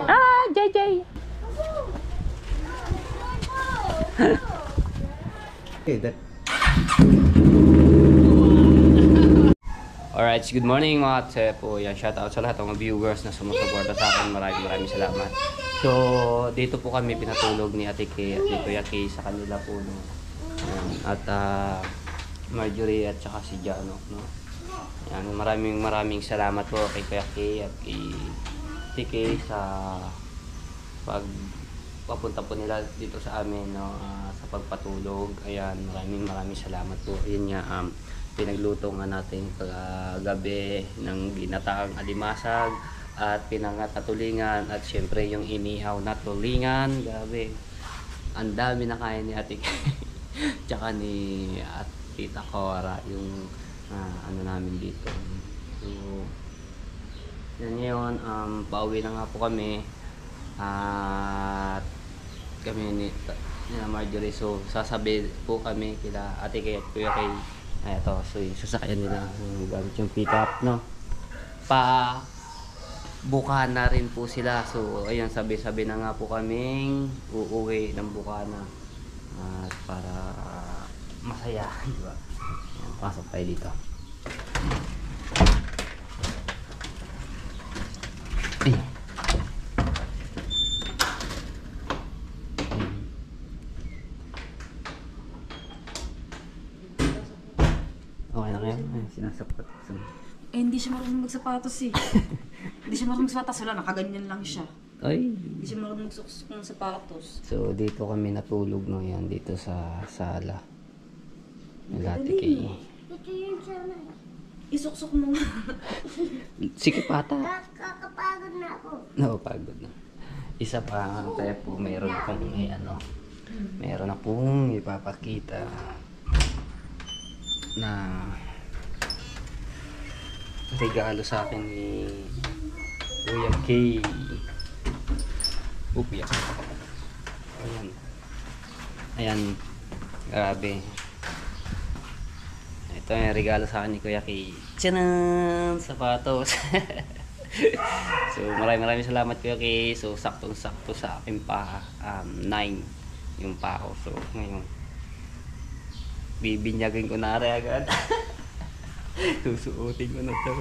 Ah, JJ. Okay, that. Alright, good morning mga Tsepo. Yan, shoutout sa lahat ng mga viewers na sumusuporta sa akin. Maraming salamat. So, dito po kami pinatulog ni Ate Kay at ni Kuya Kay sa kanila po. No? At Marjorie at saka si Jano. No? Yan, maraming salamat po kay Kuya Kay at kay Ate Kay sa papunta po nila dito sa amin, no? Sa pagpatulog. Ayan, maraming salamat po. Ayun nga, pinagluto nga natin kagabi ng ginataang alimasag at pinangat na tulingan at syempre yung inihaw na tulingan. Gabi, ang dami na kain ni Ate tsaka ni Tita Cora yung ano namin dito. So yan ngayon, pauwi na nga po kami at kami ni Marjorie. So sasabi po kami kila Ate Kay at Kuya Kay. Ay, ito, so yung sasakyan nila gamit yung pick up, no? Bukana rin po sila. So ayun, sabi na nga po kaming uuwi ng Bukana at para masaya, di ba? Ayan, pasok tayo dito. Ay. Okay na kayo? Ay, sinasapat. Hindi siya marunong magsapatos eh. Hindi siya marunong magsapatos. Wala, nakaganyan lang siya. Ay. Hindi siya marunong magsuksok ng sapatos. So, dito kami natulog, no? Yan, dito sa sala. Ate Kay. Ito yung sana. Isuksok mo. Sige, pata. Kakapagod na ako. No, pagod na. Isa pa tayo po, mayroon akong meron akong ipapakita na regalo sa akin ni Kuya Kay. Upiyak. Ayan, grabe. Ito yung regalo sa akin ni Kuya Kay. Tchanan! Sapatos. So maraming salamat Kuya Kay. So saktong-sakto sa akin pa 9 yung pa ako. So ngayon bibinyagin ko na rin agad. Susuotin ko na to.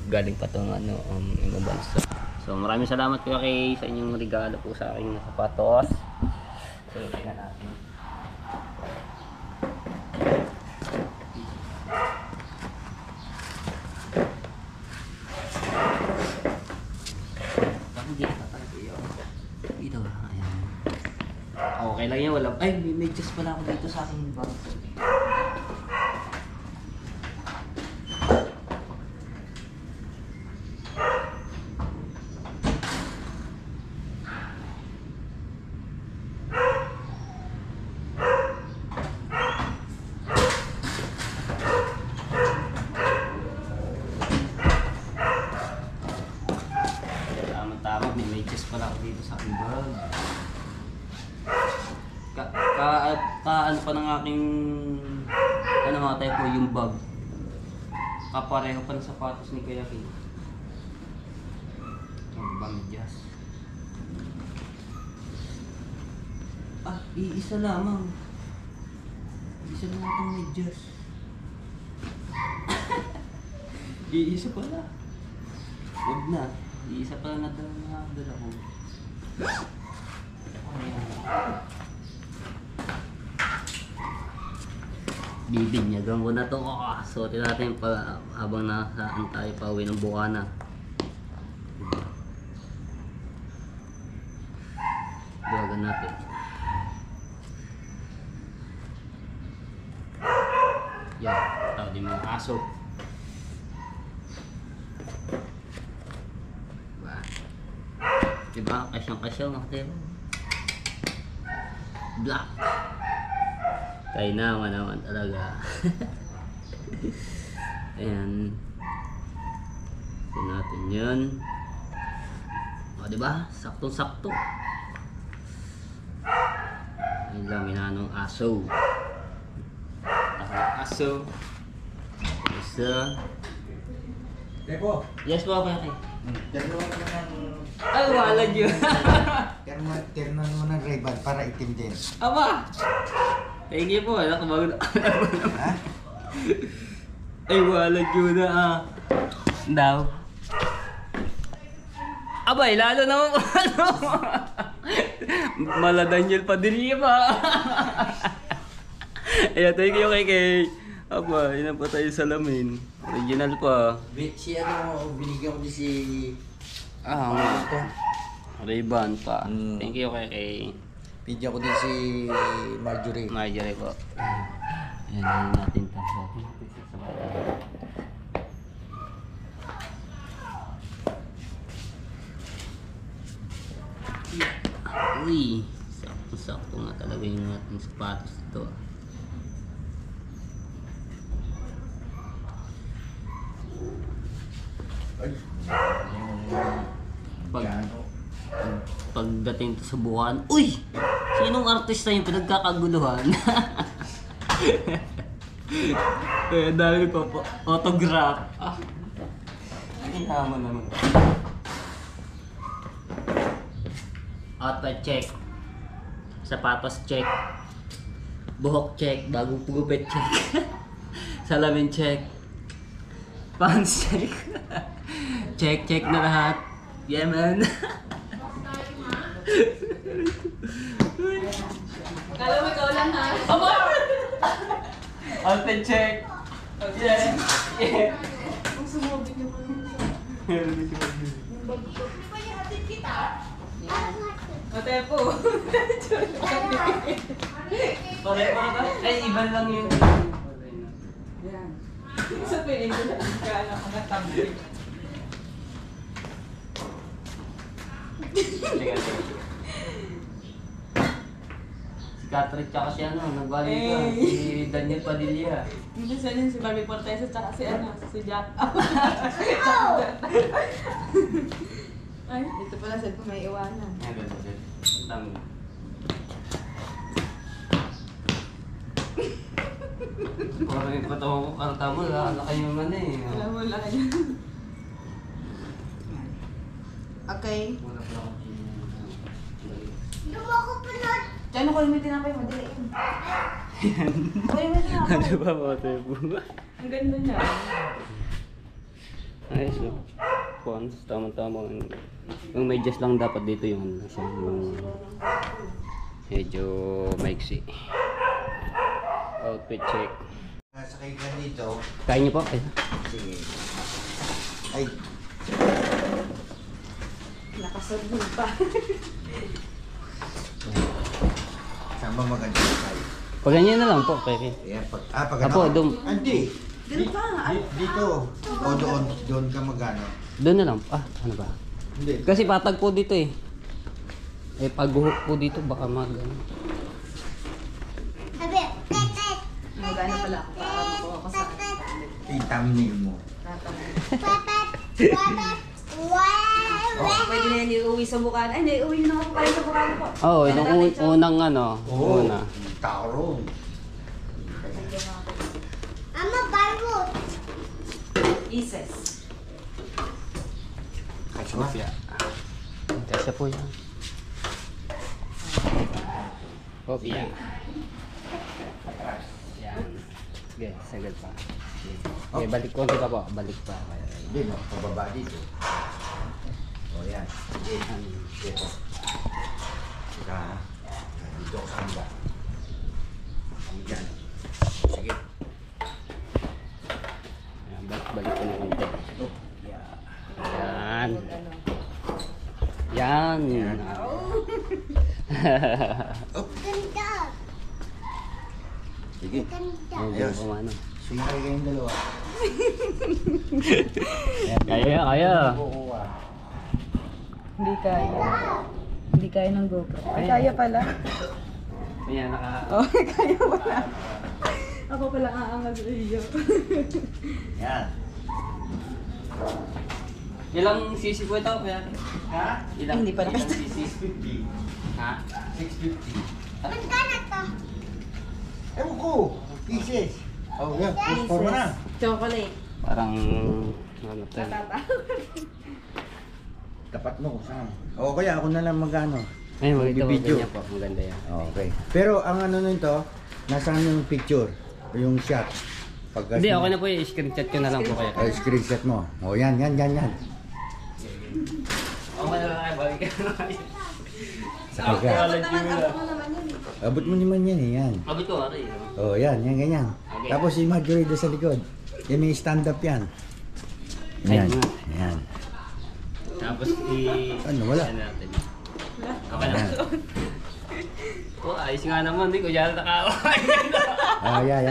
Galing pa itong yung bansa. So maraming salamat Kuya Kay sa inyong regalo po sa akin na sapatos. So tingnan natin. Okay lang yan, wala. Ay, may medyas pala ako dito sa aking bag. Tama, may medyas pala ako dito sa aking bag. Ano pa ng aking mga tayo po yung bag. Kapareho pa ng sapatos ni Kuya Kay. Ang medyas. Iisa lamang. Iisa lang itong medyas. Iisa pala. Huwag na. Iisa pala nadala ko. Bibinyagan ko na to. Sorry natin pa habang nasaan tayo pa uwi ng Bukana. Buwagan natin. Yan, tawag din mga aso. Diba? Kasyang-kasyang natin. Black. Tayo naman talaga. Ayan. Ito natin yun. O diba? Saktong-sakto. Ayun lang, minanong aso. Aso. Isa. Tepo. Yes po, okay. Dalawa ka ng... Ay, wala yun. Ternan mo ng Ray-Ban para itim din. Aba! Thank you po, nakabago na. Ha? Ay, wala yun na Daw. Abay, lalo naman po ano. Mala Daniel Padilla pa. Ayan, thank you kay. Aba, yun pa tayo sa salamin. Original pa. Si ano, binigyan ko din si... Nga po. Ray-Ban pa. Mm. Thank you kay Binigyan ko din si Marjorie. Marjorie po. Ayan, natin pa. Uy, sakto nga talaga yung ating sapatos ito. Ay, Pagdating to sa buwan, uy! Sinong artista yung pinagkakaguluhan? Kaya dami pa po. Autograph. Ay, naman naman. Outfit check. Sapatos check. Buhok check. Bagong pugupit check. Salamin check. Pants check. Check na lahat. Yeah, man. Kala mo ikaw lang ha? Aba! Outfit check. Yeah. Yeah. Kung sumubig naman. Mate po. Pare ba? Ay, iba lang yung... Yan. Sa piling ko na kala ko na tablet. Si Catherine tsaka si ano, nagbalik ka. Si Daniel Padilla. Hindi sa si Barbie Portesa tsaka si ano, si Jack. Ay, dito pala sa ko may iwanan. Ayan, ganda. Tama. Parang yung patawa ko, karta mo, laki yung ano eh. Alam mo lang yan. Okay. Wala pa ako. Lumako pa na. Diyan ako yung may tinapay, madali yun. Ako yung may tinapay. Ano ba mga tebo? Ang ganda niya. Ayos no. Pons, tama-tama. Yung medyas lang dapat dito yung ano siya, yung medyo maiksi. Outfit check. Sakay ka dito. Kain niyo po? Ay. Sige. Ay, Nakasabog pa. saan ba maganda tayo? Pag ganyan na lang po, Pepe. Ayan, pag Apo, Hindi. Dito pa. Dito. O doon ka magano. Doon na lang. Ano ba? Hindi. Kasi patag po dito eh. Eh, pag-hook po dito, baka ano. Sabi, tet. Magana pala ako para makuha ko sa I-thumbnail mo. tatang. Pepet. Pwede na yan iuwi sa Bukana. Ay, hindi, iuwi na ako pa rin sa Bukana po. Oo, yung unang ano. Una. Taro. Ama, barut. Ises. Kopya. Kasya po yan. Kopya. Yan. Sige, sagad pa. Okay, balik konti pa po. Balik pa. Hindi, no? Pababa dito. O yan. Dito. Sika. Dito ako sa handa. Kami dyan. Sige. Yan, balik ko na konti. Yan. Yan. Ganda. Sige. Ganda. Ayos. Ano. Sumakay kayong dalawa. Kaya. Kukuha. Hindi kaya. Hindi kaya ng GoPro. Ay, kaya pala. Ayan, Oh, kaya pala. Ako pala aangal sa iyo. Yan. Ilang sisi po ito? Ha? Ilang, Hindi pa ilang nakita. sisi? 650. Ha? 650. Magkano to? Ewan ko. Pieces. Oh, yan. Push for mo na. Chocolate. Parang Ano tayo? Tapat mo kung saan. O kaya ako na lang mag-ano. Ay, maganda Video. po. Maganda yan. Okay. Pero ang ano nito, nasaan yung picture? Yung shot? Pagka Hindi, okay na po yung screenshot ko na lang po kaya. Ay, screenshot mo. O yan. Okay na lang, balik ka na. Sa pagka. Abot mo naman yan eh, yan. Abot ko, Ari. O yan, ganyan. Okay. Tapos si Marjorie doon sa likod. Yan may stand up yan. Ay, Yan. nga. Yan. Tapos Ano, wala. Ano natin? Okay na. Oh, ayos nga naman. Hindi ko dyan nakaway. Ah, yeah.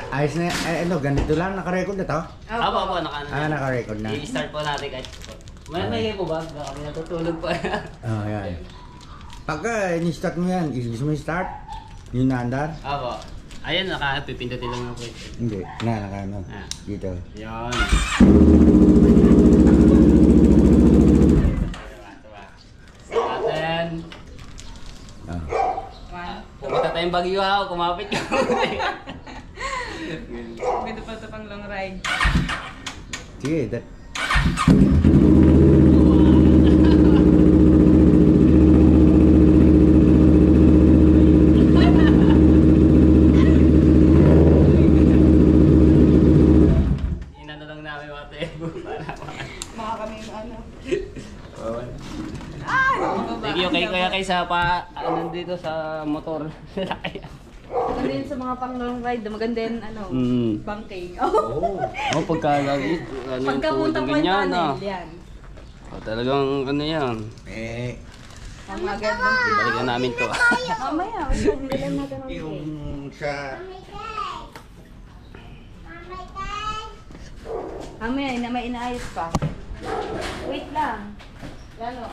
Ayos na, ano, ganito lang, naka-record na to? Apo, naka-ano. Naka-record na. I-start po natin kahit may po ba? Baka kami natutulog pa. Yan. Pagka ni-start mo yan, gusto mo i-start? Yung naandar? Apo. Ayan, pipindutin lang ako. Hindi, naka-ano. Ah. Dito. Yan. Aten. Pumunta tayong Baguio ha, kumapit ka. Ganda pa ito pang long ride. Sige, Inano lang namin mga tebo. Mga kami yung ano. Thank you kaya sa nandito sa motor. Maganda yun sa mga pang long ride. Maganda yun, ano, banking. Pagka lagi, Pagkapunta po yung tunnel, yan. Talagang ano yan. Ang mga gandang Balikan namin to. mamaya, bilan natin ang yung cake. sa... Mamaya, may inaayos pa. Wait lang. Yan o.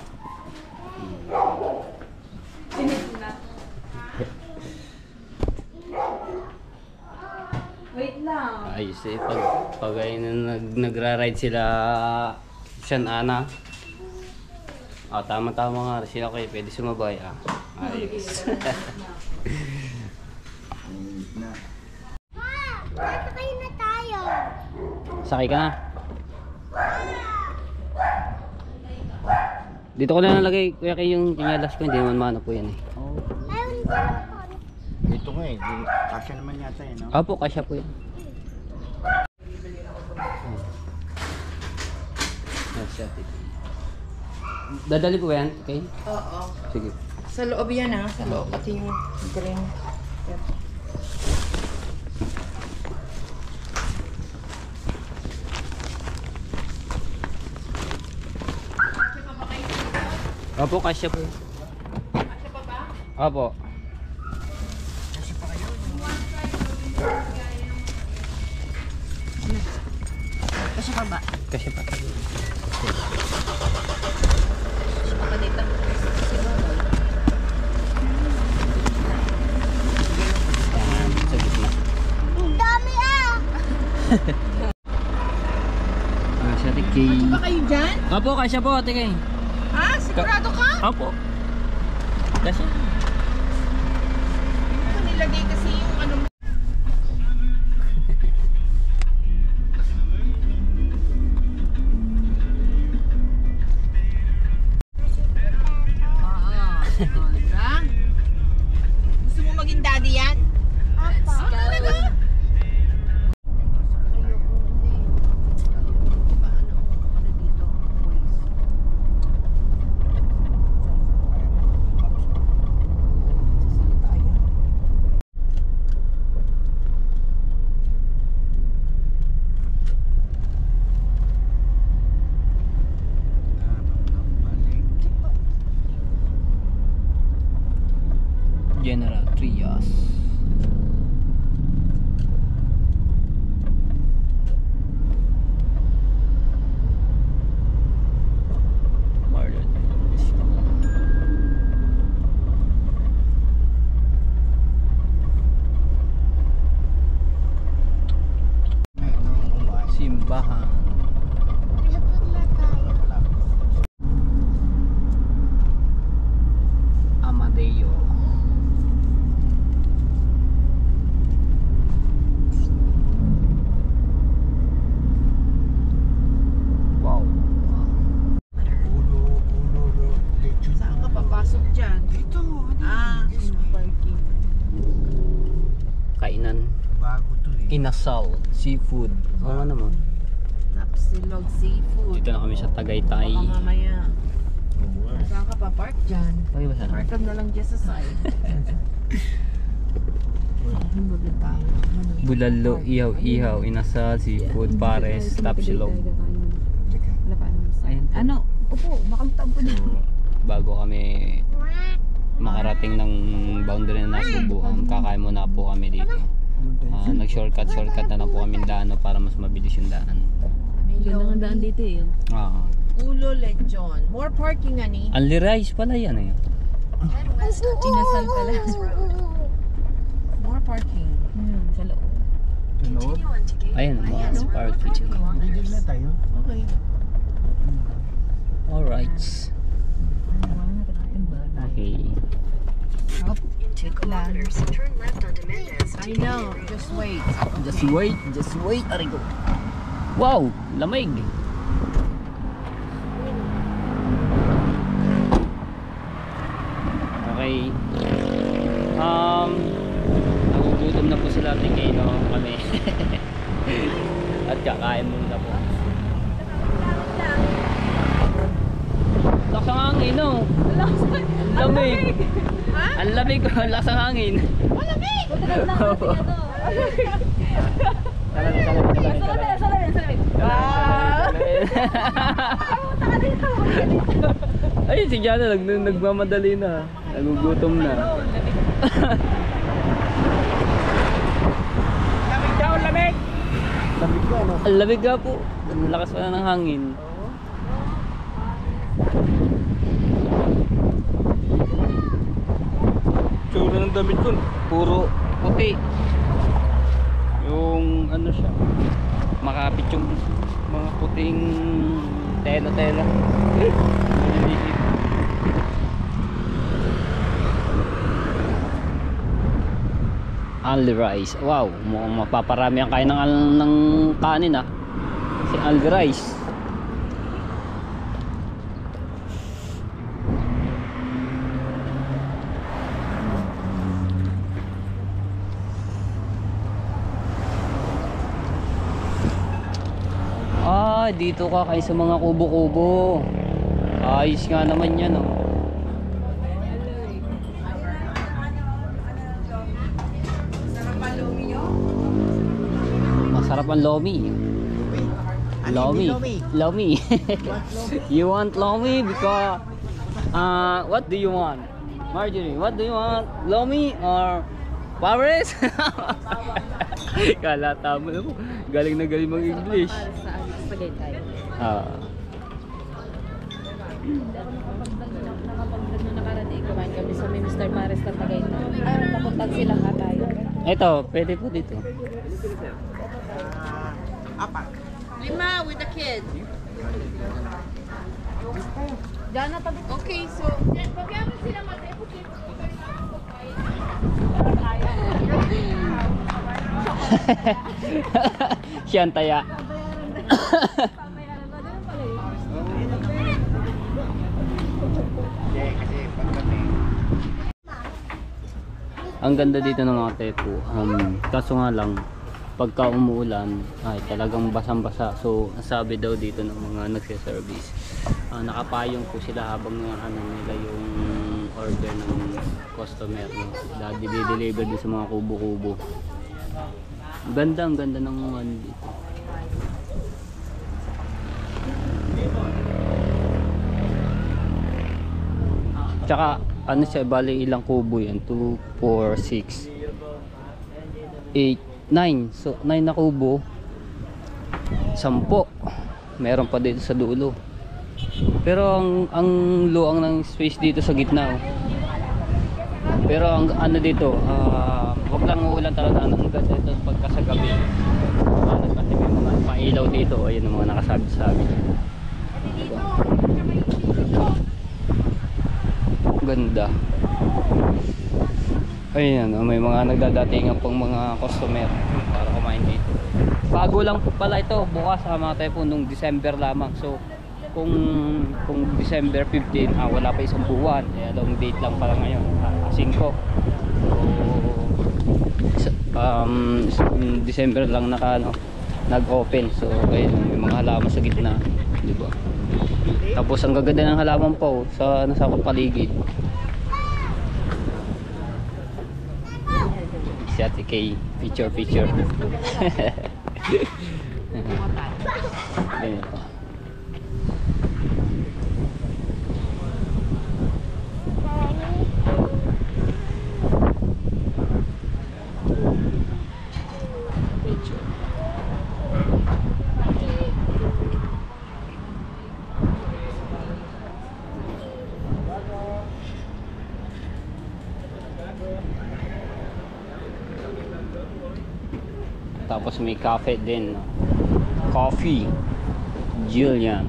Sinip na. Wait lang. Ayos eh, pag ay nagra-ride sila Sean Ana. Tama-tama nga sila kayo, pwede sumabay Ayos. Sakay na tayo. Sakay ka na. Dito ko na nalagay kuya kayo yung tinyalas ko, hindi naman maano po yan eh. Ayun din ako. Ito nga eh, kasya naman yata eh, no? Apo, kasya po yan. Kasya, dadali po ba yan? Okay? Oo. Sige. Sa loob yan ha. Sa loob. Pati yung green. Apo, kasya po yan. Kasya pa ba? Apo. Kasya pa ba? Kasya pa. Kasya pa ba dito? Yan, sa gitna. Ang dami Kasya, tiki. Ba kayo dyan? Apo, kasya po, tiki. Ha? Sigurado ka? Apo. Kasya. Ano nilagay kasi yung ano mo? Gusto mo maging daddy yan? Apa. Talaga? General Trias. Marlon. Simbahan. Lapot na tayo. Amadeo. Inasal Seafood. Oo nga naman. Tapsilog seafood. Dito na kami sa Tagaytay. Baka mamaya. Saan ka pa park dyan? Ay, basta na. Park ka na lang dyan sa side. Ang bagay tayo. Bulalo, ihaw, inasal, seafood, pares, tapsilog. Wala pa ano. Ayan. Ano? Upo, makamtab ko na. So, bago kami makarating ng boundary na nasubukan, kakain muna po kami dito. Nag-shortcut na lang po kami daan para mas mabilis yung daan. Ganda ng daan dito eh. Ulo lechon. More parking, ani. Only rice pala yan eh. Inasal pala. More parking. Sa loob. Hello? Ayan, mga parking. Bigil na tayo. Okay. Alright. Okay. I know. Just wait. Just wait. Arigo. Wow, lamig. Okay. Nagugutom na po sila Kino kami. At kakain muna po. Lakas ang hangin, no? Ang lamig. Ang lamig, lakas ang hangin. Malamig! Ay, si Jana nagmamadali na. Nagugutom na. Lamig daw, lamig! Lamig ka, no? Ang lamig nga po. Ang lakas pa na ng hangin. Tsura ng damit ko, puro puti. Yung ano siya, makapit yung mga puting tela-tela. Maliliit. Only rice. Wow, mukhang mapaparami ang kain ng kanin ah. Si only rice. Dito ka kayo sa mga kubo-kubo. Ayos nga naman yan, oh. Masarap ang lomi. Lomi. You want lomi because what do you want? Marjorie, what do you want? Lomi or Paris? Kalata mo na po. Galing na galing mag-English. Nakapag-vlog na nakarating. Kumain kami sa Mr. Pares na Tagaytay. Napuntan sila nga tayo. Ito, pwede po dito. Apat. 5 with the kids. Diyan na tabi. Okay, so... Pagyaman sila matay. Siyan taya. Ang ganda dito ng mga tepo. Kaso nga lang pagka umuulan ay talagang basang-basa. So nasabi daw dito ng mga nagse-service, nakapayong po sila habang nila yung order ng customer, no? Dahil deliver din sa mga kubo-kubo. Ang ganda ng mga dito. Tsaka ano siya, bali ilang kubo yan? 2, 4, 6 8, 9. So 9 na kubo, 10. Meron pa dito sa dulo. Pero ang luang ng space dito sa gitna, oh. Pero ang ano dito, wag lang uulan talaga. Ang ganda ito pagka sa gabi. Kasi may mga pailaw dito. Ayun ang mga nakasabi-sabi. Ganda. Ayan, may mga nagdadatingan pang mga customer para kumain dito. Bago lang po pala ito. Bukas mga tayo po nung December lamang. So kung December 15, wala pa isang buwan. Long date lang pala ngayon. 5. So December lang nag-open. So ayun, may mga halaman sa gitna, di ba? Tapos ang gaganda ng halaman pa sa nasa paligid. Si Ate Kay, picture. Ganyan po. Picture. Tapos may cafe din. Coffee Jillian.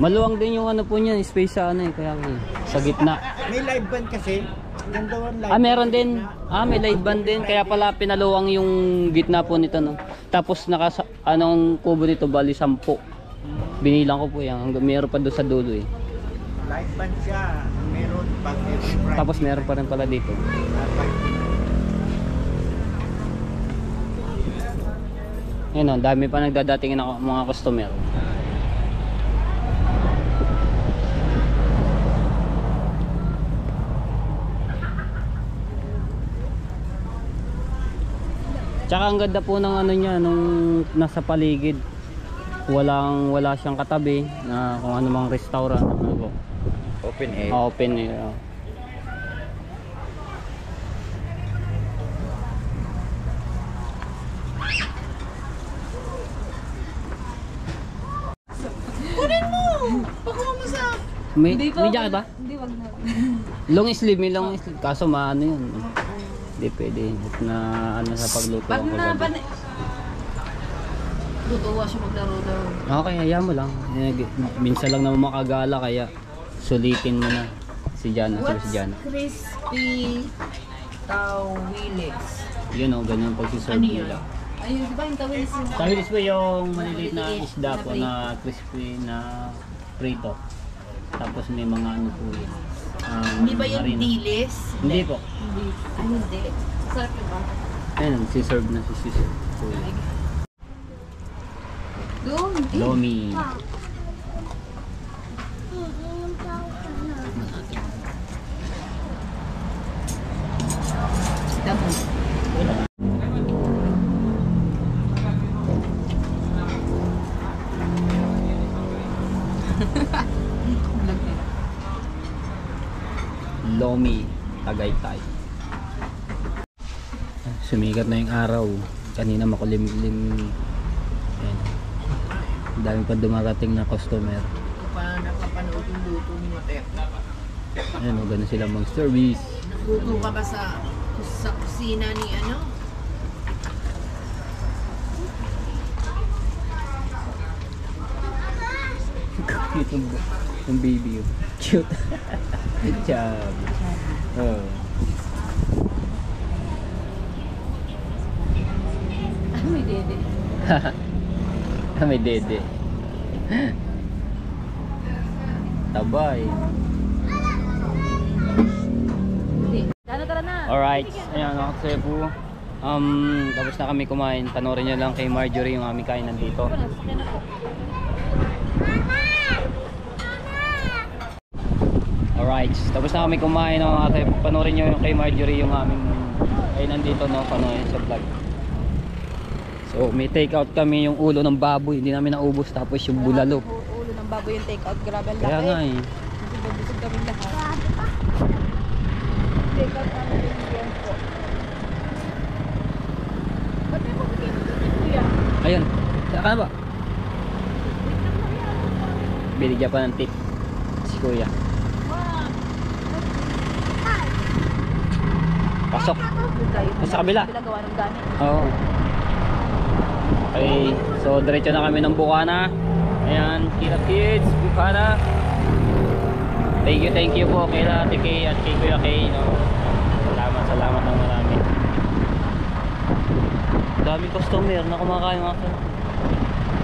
Maluwang din yung ano po niya, space sa ano kaya sa gitna. May live band kasi. Ganda live. Meron din. May live band din kaya pala pinaluwang yung gitna po nito no. Tapos anong kubo nito bali 10. Binilang ko po yan. Meron pa doon sa dulo eh. Live band siya. Meron pag every Friday. Tapos meron pa rin pala dito. Ayun o, dami pa nagdadating na mga customer. Tsaka ang ganda po ng ano niya nung nasa paligid. Wala siyang katabi na kung ano mang restaurant. Open air. Open air. Kunin mo! Pakuha mo sa... May jacket ba? Hindi, wag na. Long sleeve, may long sleeve. Kaso maano yun. Hindi pwede. Na ano sa pagluto. Pag na, lutuwa siya maglaro daw. Okay, hayaan mo lang. Minsan lang naman makagala kaya sulitin mo na si Jana. Si Jana. Crispy tawilis? Yun o, ganyan pagsiserve Ano yun? nila. Ayun, di ba yung tawilis yung... Tawilis po yung maliliit na isda po na crispy na prito. Tapos may mga ano po yun. Hindi ba yung harina. dilis? Hindi po. Hindi. Ay, hindi. Sarap yun ba? Ayun, siserve na si siserve. Doon. Lomi. Damo. Lomi, Tagaytay. Sumikat na yung araw. Kanina makulimlim. Ayan. Ang dami pa dumarating na customer. Pa nakapanood yung luto ni Mateo. Ayan o, ganun sila mag-service. Nagluto ka ba sa kusina ni ano? Cute yung baby yun. Cute. Chab. Oh. May dede. May dede. Tabay. Tara na. Alright, ayan mga Cebu. Tapos na kami kumain. Panoorin nyo lang kay Marjorie yung aming kainan dito. Alright, tapos na kami kumain. Panoorin nyo yung kay Marjorie yung aming kainan dito. Panoorin sa vlog. So may take out kami yung ulo ng baboy. Hindi namin naubos. Tapos yung bulalo. Ulo ng baboy yung take out. Grabe ang laki. Kaya nga eh. Busog kami lahat. Take out ang yung po. Ba't may pagkakita ito ni Kuya? Ayun, saan ka na ba? Binigyan pa ng tip si Kuya. Pasok. Sa kabila. Gawa ng gamit. Oo. Okay, so diretso na kami ng Bukana. Ayan, Kira Kids, Bukana. Thank you po kay Ate Kay at kay Kuya Kay. Salamat ng marami. Daming customer na kumakain mga.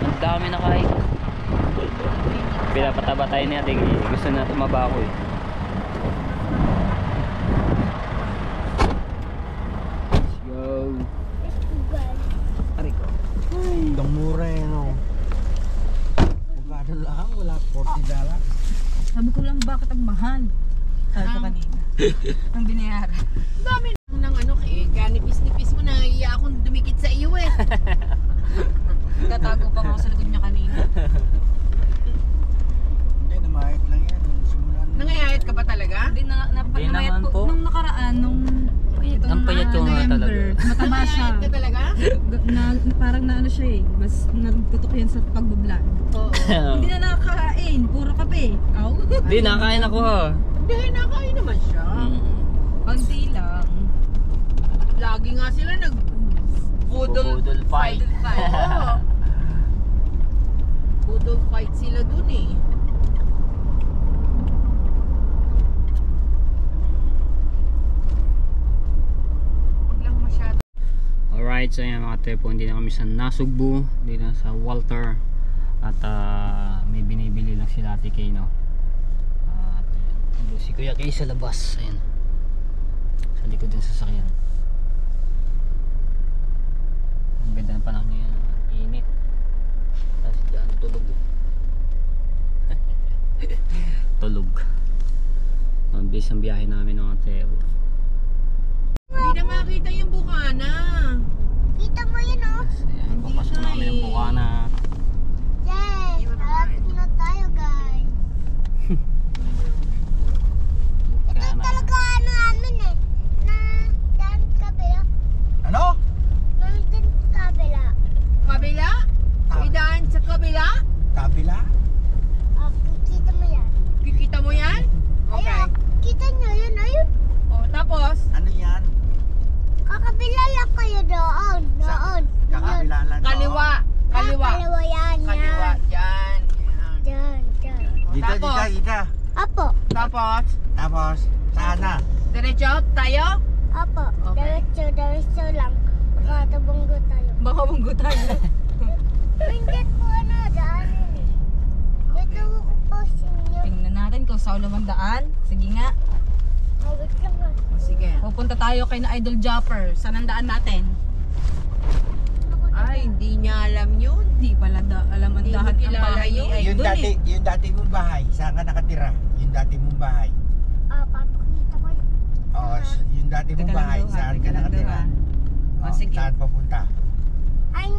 Ang dami na kain. pinapataba tayo ni Ate. Gusto na tumaba ako eh. Let's go. Aray ko. Ang mura eh, no? Magkano lang? Wala 40 dollars. Sabi ko lang, bakit ang mahal? Sabi ko kanina. Ang binayaran. Dami ng ano, kaya nipis-nipis mo na iya akong dumikit sa iyo eh. Tatago pa ako sa likod niya kanina. Hindi, namahit lang yan. Simula na. Nangayayat ka ba talaga? Hindi na Hindi napamayat naman po. po. Nung nakaraan, nung Ang payat ko nga talaga. Mataba siya. Nangayayat ka talaga? Parang na ano siya eh. Mas nagtutok yan sa pagbablog. Oo. Hindi na nakakain. Puro kape. Aw. Hindi, nakain ako ha. Hindi, nakain naman siya. Konti lang. Lagi nga sila Budol fight. Oo. Budol fight sila dun eh. Huwag lang masyado. Alright, so yan mga tepo, hindi na kami sa Nasugbu, hindi na sa Walter. At may binibili lang sila Ate Kay, no? At ayan, si Kuya Kay sa labas. Ayan. Sa likod ng sasakyan. Ang ganda ng panahon ngayon. Init. Tapos dyan, tulog. Tulog. Mabilis ang biyahe namin mga tepo. Hindi na makita yung bukana. Kita mo yun, oh. Ayan, Hindi papasok siya na kami ng eh. Bukana. Yes, harap na tayo, guys. Ito Kaya na. talaga ano namin eh. Na daan kabila. Ano? Nandun kabila. Kabila? Idaan sa kabila? Kabila? Oh, kita mo yan. Kikita mo yan? Okay. Ayun, kita nyo yun, ayun. O, tapos? Ano yan? Kakabila lang kayo doon. Doon. Kakabila lang. Kaliwa. Kaliwa. Kaliwa yan, Kaliwa. yan. Yan. Yan. Diyan, diyan. O, Dito, tapos? dito. Apo, Tapos? Tapos, sana. Diretso tayo? apo. Okay. Diretso lang. Makatabunggo tayo. Baka munggo tayo. Mindan po ano, daanan eh. Ito ko po sa inyo. Tingnan natin kung saan naman daan. Sige nga. Mawit lang ah. O, sige. Pupunta tayo kay na Idol Jopper. Saan ang daan natin? Ay, hindi niya alam yun. Hindi pala alam ang Hindi mo dahat ng kilala bahay ni yun. Yung Idol dati, eh. yung dati mong bahay. Saan ka nakatira? Yung dati mong bahay. Papakita ko yun. Oo, yung dati mong Teka lang bahay. daw, ha? Saan ka Teka lang daw, nakatira? ha? Oo, sige. Saan papunta? Ay,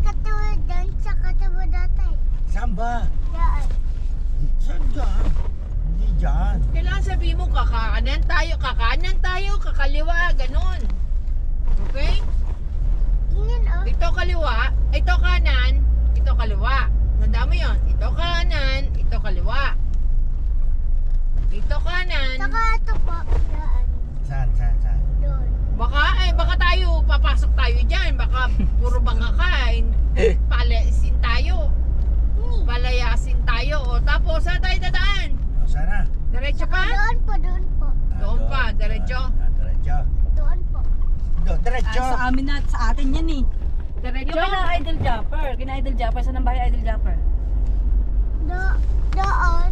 katawa doon sa katawa dati. Saan ba? Daan. Saan dyan? Hindi dyan. Kailangan sabihin mo, kakanan tayo, kakaliwa, ganun. Okay? Tingnan oh. Ito kaliwa, ito kanan, ito kaliwa. Tanda mo yun? Ito kanan, ito kaliwa. Ito kanan. Saka ito po. Daan. Saan? Doon. Baka tayo, papasok tayo dyan. Baka puro bangakain. Palayasin tayo. Palayasin tayo. O, tapos, saan tayo dadaan? O, sana? Diretso pa? Doon po, doon po. Doon pa, diretso. Diretso. Doon po. Diretso. Sa amin na, sa atin yan eh. Diretso? Yung kina Idol Jopper. Kina Idol Jopper. Saan ang bahay Idol Jopper? Doon.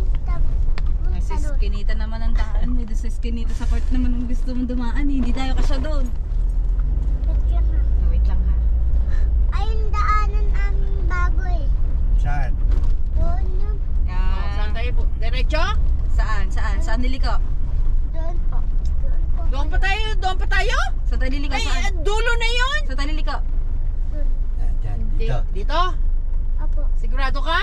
Ay, sa Eskinita naman ang daan. May doon sa Eskinita sa court naman ang gusto mong dumaan. Hindi tayo kasya doon. Wait lang ha. Ay, yung daanan namin bago eh. Saan? Doon yun. O, saan tayo po? Diretso? Saan? Saan niliko? Doon po. Doon po. Doon pa tayo? Doon pa tayo? Sa tayo niliko? Ay, Saan? dulo na yun! Sa tayo niliko? Doon. Dyan. Dito. Dito? Apo. Sigurado ka?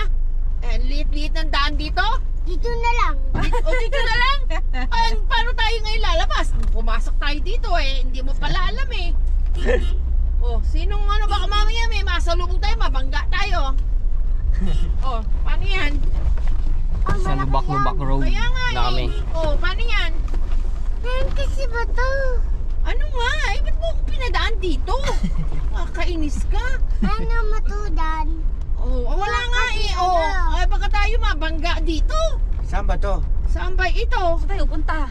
Liit-liit ng daan dito? Dito na lang. O dito na lang? Ay, paano tayo ngayon lalabas? Pumasok tayo dito eh. Hindi mo pala alam eh. Oh, sinong ano baka mamaya may masalubong tayo, mabangga tayo. Oh, paano yan? Ang Sa Lubak-Lubak Road Kaya nga na kami. eh. Oh, paano yan? Ngayon kasi ba to? Ano nga? Eh, ba't mo ako pinadaan dito? Kainis ka. Ano matudan? Oh, wala nga eh. Oh, ay baka tayo mabangga dito. Saan ba to? Saan ba ito? Saan tayo punta?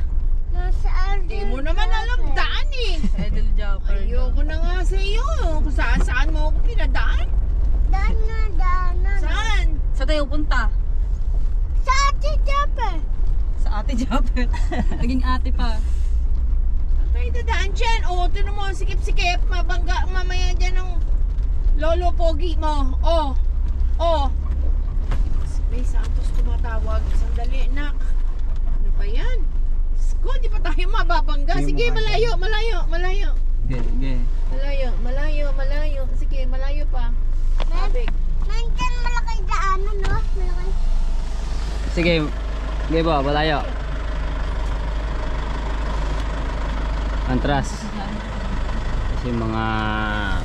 Nasa Alden. Hindi mo naman alam daan eh. Idol Jopper. Ayoko na nga sa iyo. Kung saan mo ako pinadaan. Daan na, daanan. Saan? Saan tayo punta? Sa Ate Japper. Sa ate Japper. Naging ate pa. Tayo dadaan dyan. O, tinan mo, sikip-sikip. Mabangga mamaya dyan ng lolo pogi mo. O. May Santos tumatawag. Sandali, nak. Ano ba yan? Sko, di pa tayo mababangga. Sige, malayo. Ge. Malayo. Sige, malayo pa. Sabig. Nandyan malaki daanan, no? Malaki. Sige. Ge ba, malayo. Antras. Kasi mga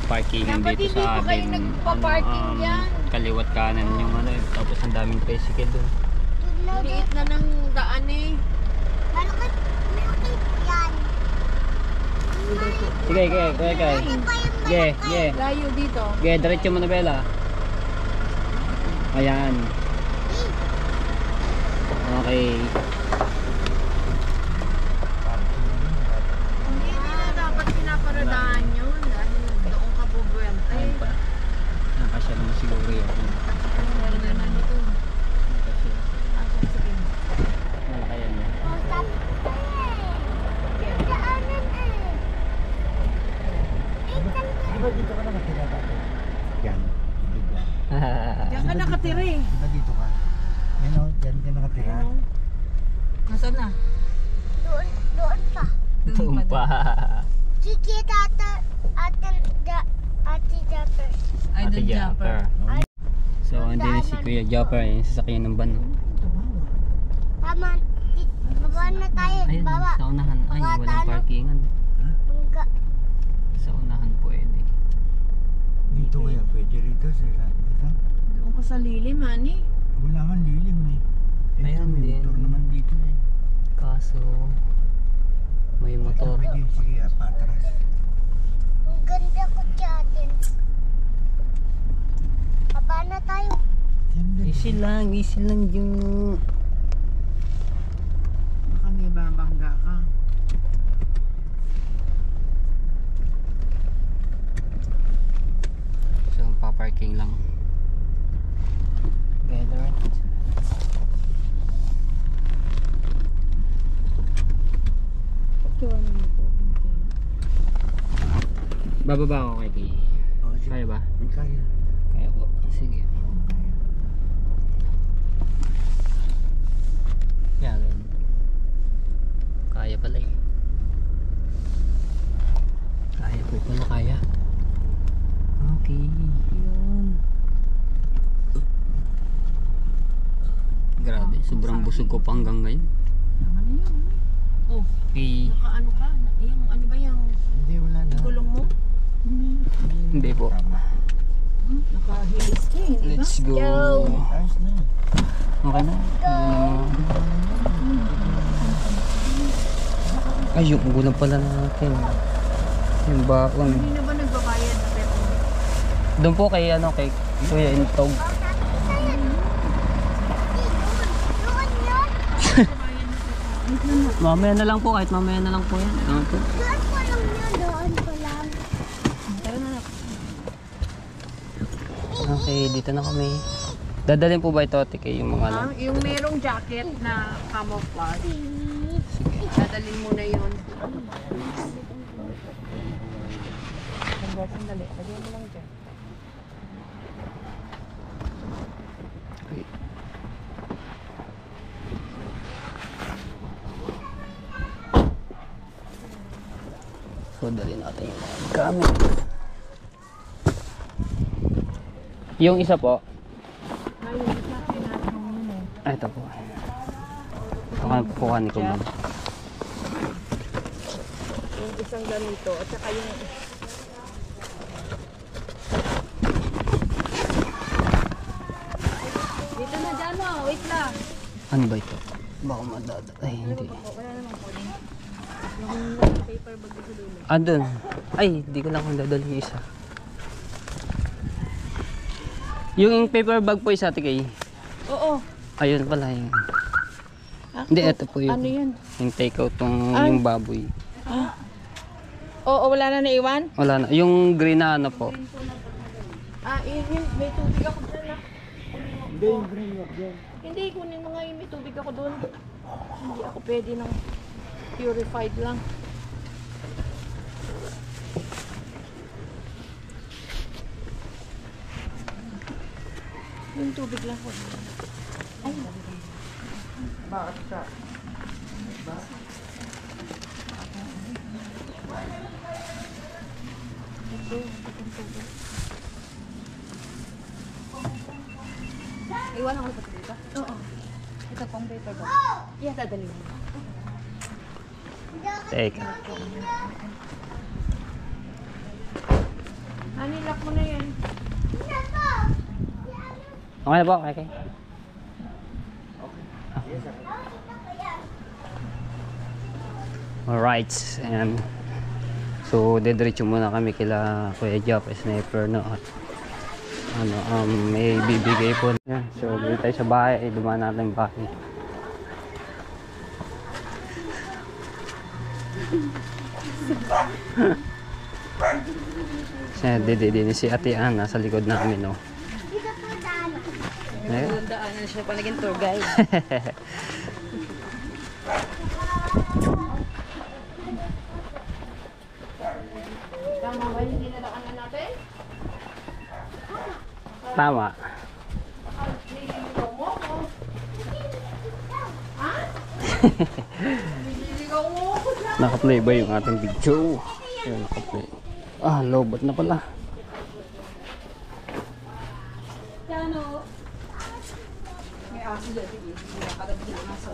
parking Dapat dito hindi sa pa kayo amin. nagpa-parking dyan. Kaliwat kanan yung ano, tapos ang daming tricycle doon. Liit na ng daan eh. Malaki yan. Sige, ge. Ge. Layo dito. Ge, diretso mo na Bella. Ayan. Okay. Hindi nila dapat pinaparadaan yun. Dahil doon ka bubuwente. Ayan pa. Nakasya naman siguro yun. Ayan yan. Oh, sabi ko eh. Daanan eh. Di ba dito ka nakatira dati? Yan. Bigla. Diyan ka nakatira eh. Di ba dito ka? Yan o, dyan ka nakatira. Nasaan na? Doon pa. Tumpa. Sige, Ate Japper. Idol Japper. So, andun na si Kuya Japper. Yung sasakyan ng van. No? Tama. Baba na tayo. Ayun, Baba. sa unahan. Ay, Baba, walang talo. parkingan. Bangga. Sa unahan pwede. Dito kaya pwede rito sila. Dito? Doon ka sa lilim, ani. Wala man lilim eh. Ito, Ayun may din. motor naman dito eh. Kaso, may motor. Pwede, sige, patras. Ang ganda ko atin. Baba na tayo. Easy lang yung... Baka may babangga ka. So, paparking lang. Together. Bababa ako kay Kay. Oh, sige. Kaya ba? Kaya. Kaya po. Sige. Yan. Kaya pala eh. Kaya po pala, kaya. Okay. Yun. Grabe, sobrang busog ko pa hanggang ngayon. Ano yun? Oh, Okay. nakaano ka? Yung ano ba yung Hindi, wala na. gulong mo? Hindi po. Nakahilis ka eh, di ba? Let's go. Ayos na eh. Okay na. Ay, yung ulam pala natin. Yung baon. Hindi na ba nagbabayad na pero Doon po kay ano, kay Kuya Intog. Mamaya na lang po, kahit mamaya na lang po yan. Ano po? Doon pa lang yun. Doon pa lang. Okay, dito na kami. Dadalhin po ba ito, Ate, kay yung mga ano? yung merong jacket na camouflage. Sige. Dadalhin mo na yun. Sandali, lagyan mo lang dyan. Okay. So, dalhin natin yung mga gamit. Yung isa po. Ay, ito po. Saka kukuha ni Kuman. Yung isang ganito at saka yung dito na dyan o, wait lang. Ano ba ito? Baka madada. Ay, hindi. Ah, dun. Ay, hindi ko lang kung dadalhin yung isa. Yung paper bag po isa, Ate. Oo. Ayun pala yung... Hindi, ito po yung... Ano yun? Yung take out yung baboy. Oo, wala na naiwan? Wala na. Yung green na ano po. Yun, may tubig ako dyan na. Hindi, yung green wag yan. Hindi, kunin mo nga yung may tubig ako doon. Hindi ako pwede ng purified lang. Yung tubig lang ko. Ay, Bakit siya? Iwan ako sa dito? Oo. Ito pang paper ba? Yeah, dadali mo. Teka. Lock mo na yan. Okay na po, okay. Alright, and so dediretso muna kami kila Kuya Jop, sniper, no, at may bibigay po. Yan, so dito tayo sa bahay, dumaan natin yung bahay. Dede si Ate Ann nasa likod namin, no. Dito po daan. Ayun. Daanan siya pa naging tour guide. Tama ba yung dinadaanan natin? Tama. Nililigaw mo ako. Ha? Nililigaw mo ako dyan. Naka-play ba yung ating video? Ayun, naka-play. Ah, lobot na pala. Piano. May aso dyan. Hindi nakakatabi ng aso.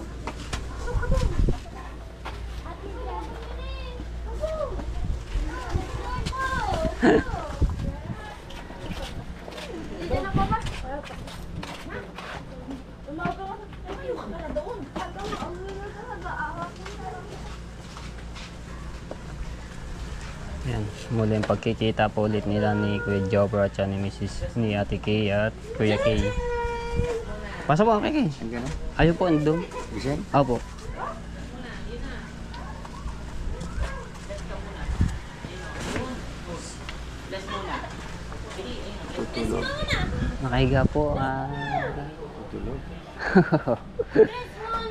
Yan, muli yung pagkikita po ulit nila ni Kuya Jobber at ni Mrs. ni Ate Kay at Kuya Kay. Pasok po, Kay Kay. Ang gano'n? Ayun po, andun. Gising? Opo. Tutulog. Nakahiga po. Tutulog.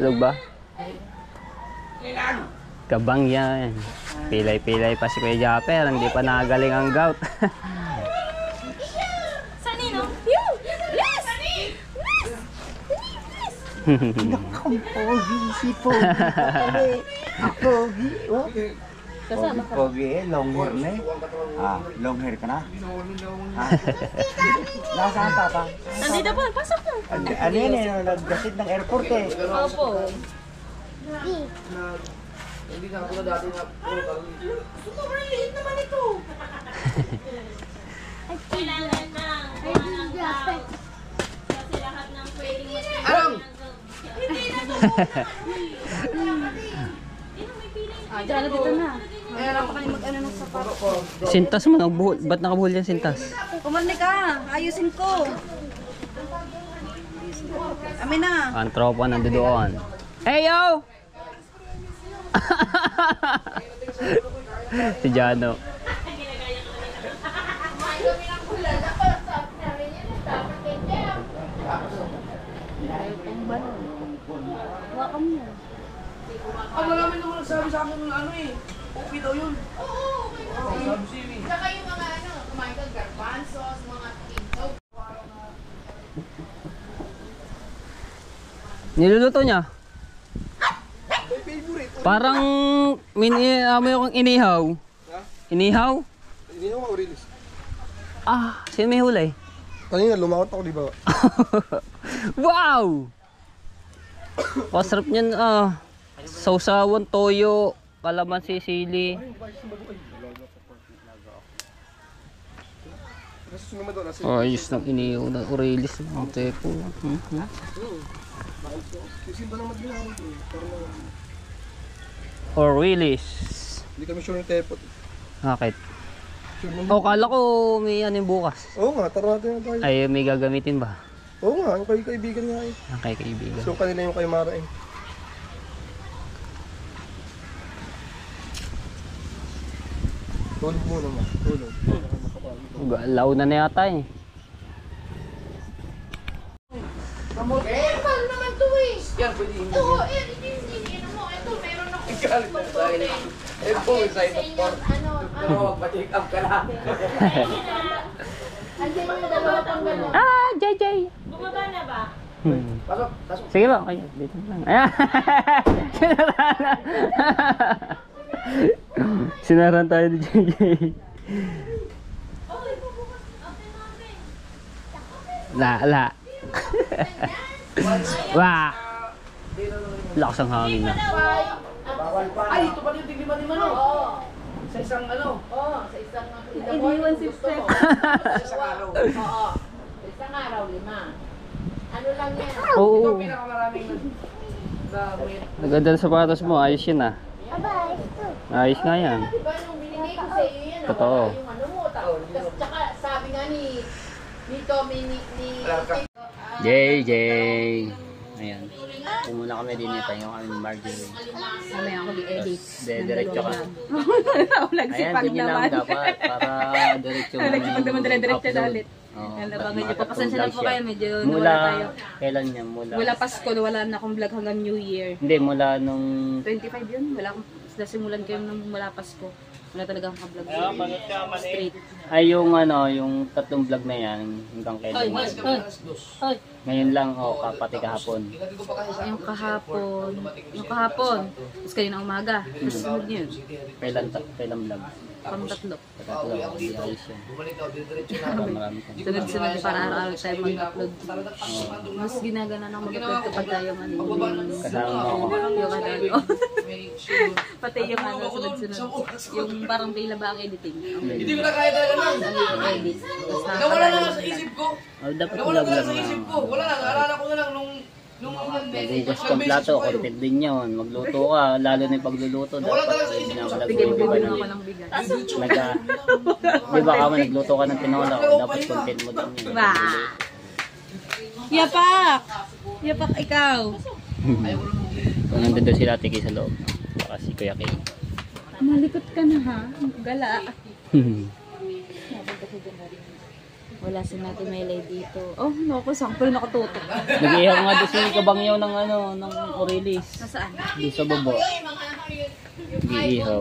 Log ba? Kabang yan. Pilay-pilay pa si Kuya Japper. Hindi pa nagaling ang gout. Sani, no? You! Yes! Ang pogi si Pogi. Pogi. Oh. Kasama ka. Pogi eh. Long hair na eh. Ah, long hair ka na? Ah. Nasaan papa? Nandito po, pasok po. Ano yan eh? Nagdasit ng airport eh. Opo. Sobrang liit naman ito. Kailangan ng Kasi lahat ng pwedeng mas... Hindi na to. Ah, dyan na dito na. Kaya lang pa kayo mag-ano ng sapat. Sintas mo, nakabuhol. Ba't nakabuhol yan sintas? Kumarni ka, ayusin ko. Amin na. Ang tropa nandito doon. Hey yo! Si Jano. Welcome mo. Marami naman nagsabi sa akin ng ano eh. Okay daw yun. Oo, okay. Saka yung mga kumain ka, garbanzos, mga pinto. Niluluto niya. Parang amoy akong inihaw. Inihaw? Hindi naman marilis. Ah, sino may huli? Kanina lumakot ako, di ba? Wow! Pasarap niyan, sausawan, toyo, kalamansi, sili. Ayos ng inihaw ng Aurelis. Ang tepo. Aurelis. Hindi kami sure ng tepot. Bakit? Oh, kala ko may ano yung bukas. Oo nga, tara natin na tayo. Ay, may gagamitin ba? Oo nga, yung kayo kaibigan nga eh. Ang kay kaibigan. So kanila yung kayo marain. Tulog muna ma, tulog. Launa na yata eh. Amor. Mahal naman to eh. Yan, pwede yun. Oo, hindi mo. Ito, meron ako. Galit na tayo. Eh, po, sa'yo ng pork. Ano, mag-check up ka na. Andiyan yung dalawa pang gano'n. Ah, JJ! Pasok, pasok. Sige ba? Kayo, dito lang. Ayan! Sinarahan Sinarahan tayo ni JJ. La. Wah! Lakas ang hangin na. Bawal pa. Ay, ito pala yung tiglima-lima, no? Oo. Sa isang ano? Oo, sa isang Iniwan si Steph. Sa isang araw. Oo. Sa isang araw, 5. Ano lang yan? Ito Oo. ang pinakamaraming na-wait. Maganda na sapatos mo. Ayos yun ah. Aba, ito. Ayos nga yan. Diba nung binigay ko sa iyo yan, Totoo. wala yung ano mo. Tsaka sabi nga ni Tommy, ni JJ! Ayan. Pumuna kami din eh. Pahinga kami ni Marjorie. Mamaya ako i-edit. Diretso ka. Ayan, Nagsipag ganyan lang naman. dapat. Para diretso mo Nagsipag naman dire-diretso na ulit. Oo. Yan na bagay niyo po. Pasensya na po kayo. Medyo Mula, nawala tayo. kailan yan? Mula Pasko, wala na akong vlog hanggang New Year. Hindi, mula nung 25 yun. Wala akong, nasimulan ko yung mula Pasko. Wala talaga akong ka-vlog. Straight. ay yung ano, yung 3 vlog na yan hanggang kailan. Ay, Ngayon lang pati kahapon. yung kahapon. Tapos kanina umaga. Tapos sunod yun. Kailan vlog? Pang 3. Tatlo, di ayos yan. Para marami ka. Sunod-sunod para araw-araw tayo mag-upload. Mas ginagana ng mag-upload kapag tayo man Kasama mo ako. yung ano. Pati yung ano, sunod-sunod. Yung parang pila ba ang editing. Hindi ko na kaya talaga lang. Edit. Tapos Nawala na nga sa isip ko. Oh, dapat Nawala vlog na lang sa isip na. ko. Wala na, naalala ko na lang nung Mag-adjust kang plato, content din yun. Magluto ka, lalo na yung pagluluto. Dapat binabalag Sige, mo yung bibili iba ako na. ng bigas. Di ba kami nagluto ka ng tinola ko, dapat content mo din yun. Bah! Yapak! Yapak ikaw! Kung nandun doon sila Tiki sa loob. Baka si Kuya Kay. Malikot ka na ha? Gala. Wala si Nati Melay dito. Oh, naku, saan pa rin nakatutok? Nag-ihaw nga doon si Kabangyo ng ano, ng Orilis. Nasaan? Doon sa baba. Nag-ihaw.